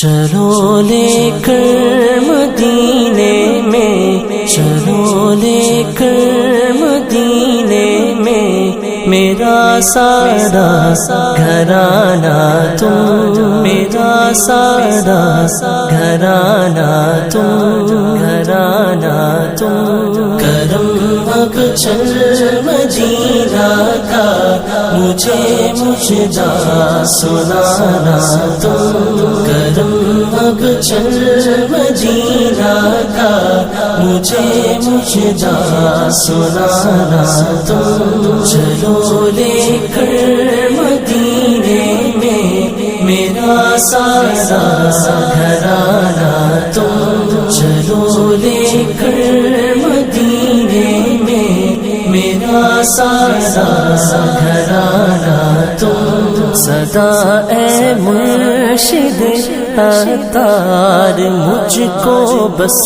چلو لے کر مدینے میں، چلو لے کر مدینے میں، میرا سارا گھرانہ تم، میرا سارا گھرانہ تم، گھرانہ تم، کرم اب چل مدینہ کا، مجھے مجدہ سنانا تم، کرم اب چل مدینہ کا، مجھے مجدہ سنانا تم، چلو لے کر مدینے میں، میرا سارا گھرانہ تم، چلو لے کر مدینے میں، میرا سارا گھرانہ تم، صدا اے مرشد عطار، مجھ کو بس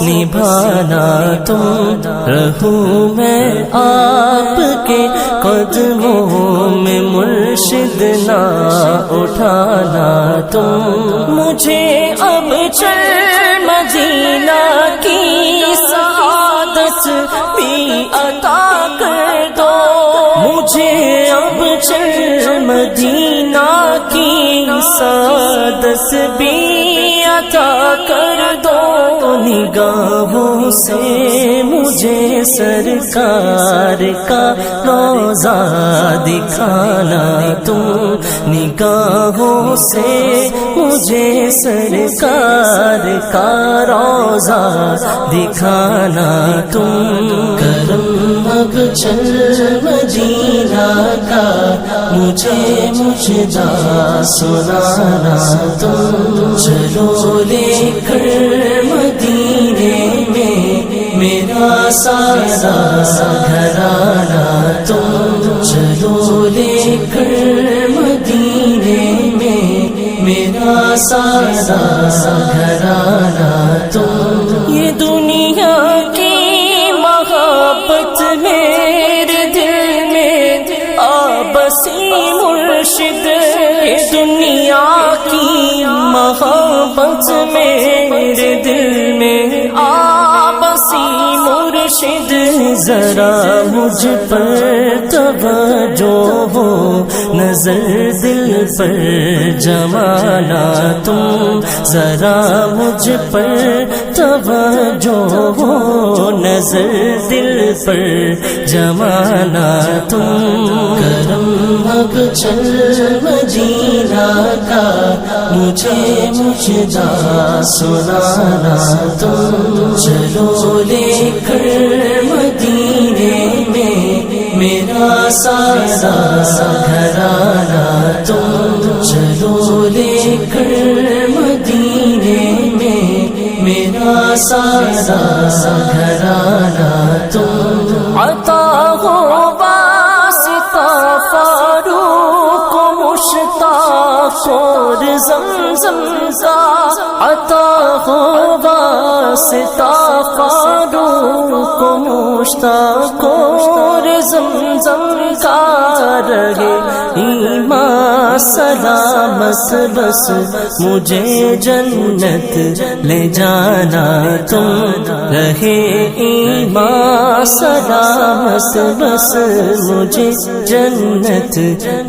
نبھانا تم، رہوں میں آپ کے قدموں میں، مرشد نہ اٹھانا تم، مجھے اب چل مدینہ کی سعادت بھی عطا کر دو، مجھے اب چل مدینہ کی سعادت بھی عطا کر دو، نگاہوں سے مجھے سرکار کا روضہ دکھانا تم، نگاہوں سے مجھے سرکار کا روضہ دکھانا تم، کرم اب چل مدینہ کا، مجھے مجدہ سنانا تم، چلو لے کر مدینے میں، میرا سارا گھرانہ تم، چلو لے کر مدینے میں، میرا سارا گھرانہ تم، یہ دنیا کی محبت میرے دل میں آبسی مرشد، یہ دنیا کی محبت میرے دل میں آبسی مرشد، ذرا مجھ پر توجہ ہو، نظر دل پر جمانا تم، ذرا مجھ پر توجہ ہو، نظر دل پر جمانا تم، کرم اب چل مدینہ کا، مجھے مجدہ سنانا تم، چلو لے کر مدینے میں، میرا سارا گھرانہ تم، چلو لے کر مدینے میں، میرا سارا گھرانہ تم، عطا ہو واسطہ فاروق مشتاق اور زمزم کا، عطا ہو واسطہ فاروق مشتاق اور زمزم کا، رہے ایمان سلامت بس مجھے جنت لے جانا تم، رہے ایمان سلامت بس مجھے جنت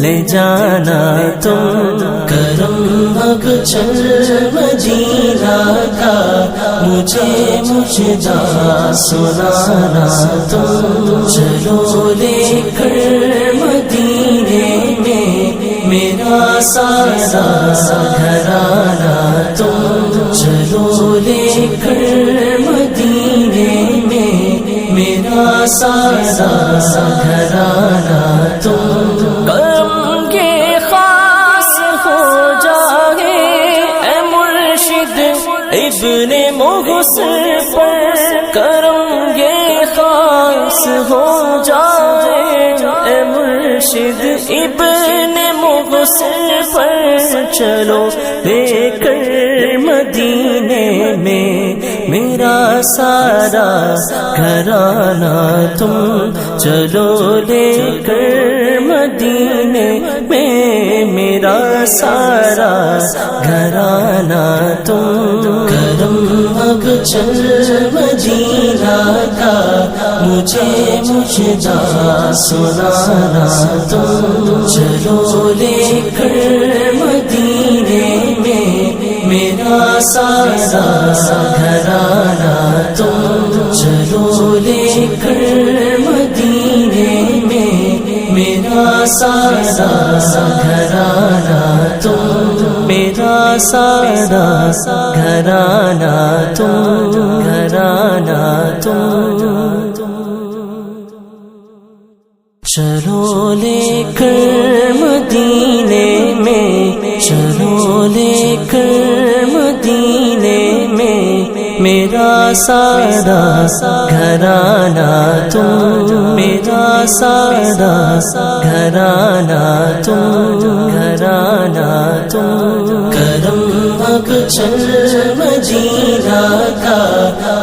لے جانا تم، کرم اب چل مدینہ کا، مجھے مجدہ سنانا تم، چلو لے کر مدینے میں، میرا سارا گھرانہ تم، چلو لے کر مدینے میں، میرا سارا گھرانہ تم، کرم کے خاص ہو جائے اے مرشد ابن محسن پر، کرم یہ خاص ہو جائے اے مرشد ابن محسن پر، چلو لے کر مدینے میں، میرا سارا گھرانہ تم، چلو لے کر مدینے میں، میرا میرا سارا گھرانہ تم، کرم اب چل مدینہ کا مجھے مجدہ سنانا تم، چلو لے کر مدینے میں میرا سارا گھرانہ تم، چلو لے کر مدینے میں میرا سارا گھرانہ تم، میرا سارا گھرانہ تم، گھرانہ تم، چلو لے کر مدینے میں، چلو لے کر مدینے میں میرا سارا گھرانہ تم، میرا سارا گھرانہ تم، گھرانہ تم، کرم اب چل مدینہ کا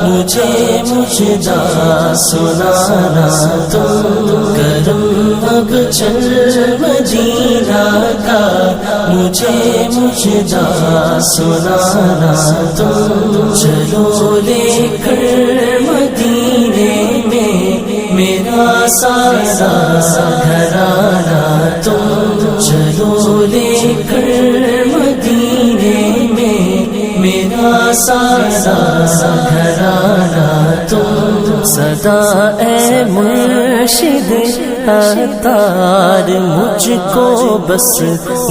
مجھے مجدہ سنانا تم، کرم اب چل مدینہ کا مجھے مجدہ سنانا تم، چلو لے کر مدینے میں میرا سارا گھرانہ تم، چلو لے کر مدینے میں میرا سارا گھرانہ تم، صدا اے مرشد عطار مجھ کو بس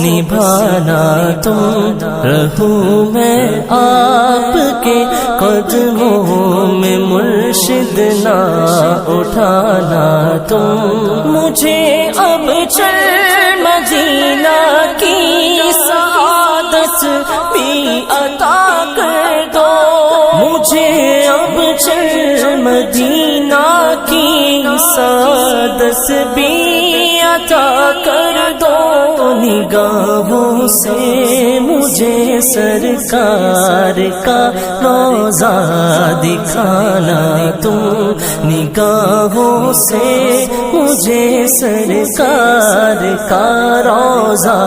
نبھانا تم، رہوں میں آپ کے قدموں میں مرشد نہ اٹھانا تم، مجھے اب چل مدینہ کی سعادت بھی عطا کر دو، مجھے اب چل مدینہ کی سعادت بھی عطا کر دو، نگاہوں سے مجھے سرکار کا روضہ دکھانا تم، نگاہوں سے مجھے سرکار کا روضہ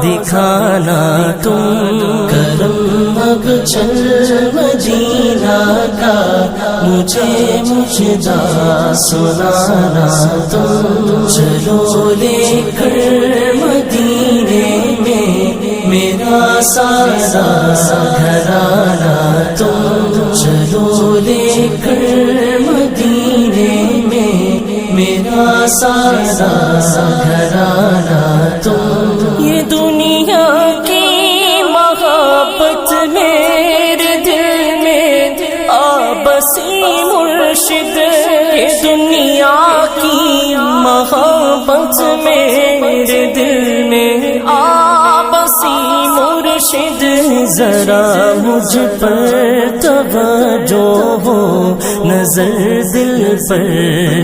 دکھانا تم، کرم اب چل مدینہ کا مجھے مجدہ سنانا تم، چلو لے کر مدینے میں میرا سارا گھرانہ تم، چلو لے کر مدینے میں میرا سارا گھرانہ تم، یہ دنیا کی محبت میرے دل میں آبسی مرشد، یہ دنیا کی محبت میرے دل میں آبسی مرشد، ذرا مجھ پر توجہ ہو، نظر دل پر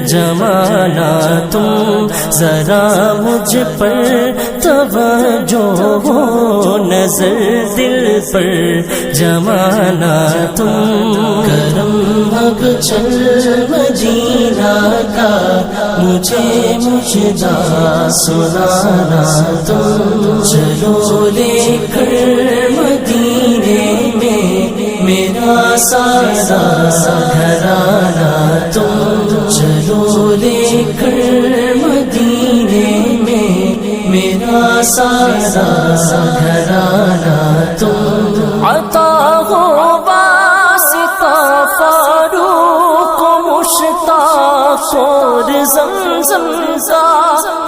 جمانا تم، ذرا مجھ پر توجہ ہو، نظر دل پر جمانا تم، کرم اب چل مدینہ کا مجھے مجدہ سنانا تم، چلو لے کر مدینے میں میرا سارا گھرانہ تم، چلو لے کر مدینے میں میرا سارا گھرانہ تم، عطا ہو واسطہ فاروق مشتاق اور زمزم کا،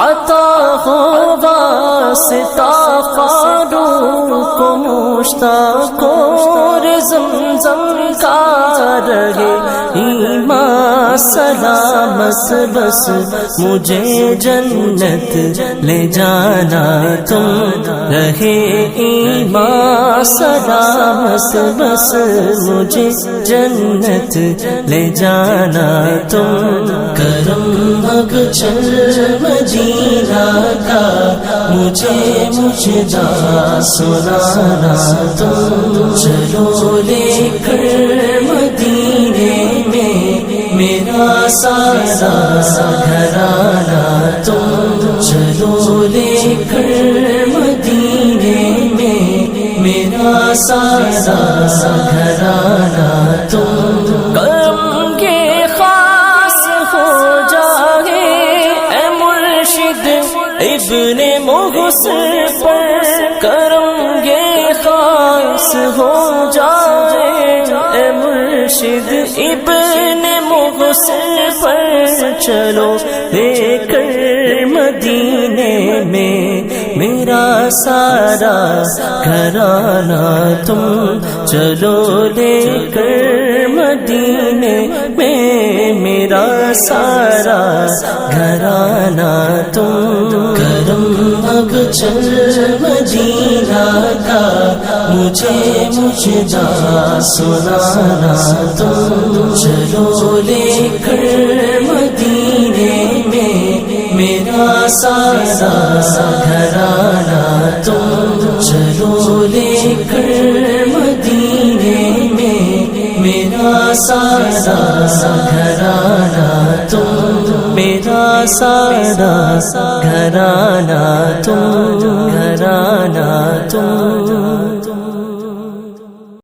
عطا ہو واسطہ فاروق مشتاق اور زمزم کا، رہے ایمان سلامت بس مجھے جنت لے جانا تم، رہے ایمان سلامت بس مجھے جنت لے جانا تم، کرم اب چل مدینہ کا مجھے مجدہ سنانا تم، چلو لے کر مدینے میں میرا سارا گھرانہ تم، چلو لے کر مدینے میرا سارا گھرانہ تم، کرم کے خاص ہو جائے اے مرشد ابن محسن پر، کرم یہ خاص ہو جائے اے مرشد ابن محسن پر، چلو لے کر مدینے میں میرا سارا گھرانہ تم، چلو لے کر مدینے میں میرا سارا گھرانہ تم، کرم اب چل مدینہ کا مجھے مجدہ سنانا تم، چلو لے کر مدینے میں میرا سارا گھرانہ تم، چلو لے کر مدینے میں میرا سارا گھرانہ تم، میرا سارا گھرانہ تم۔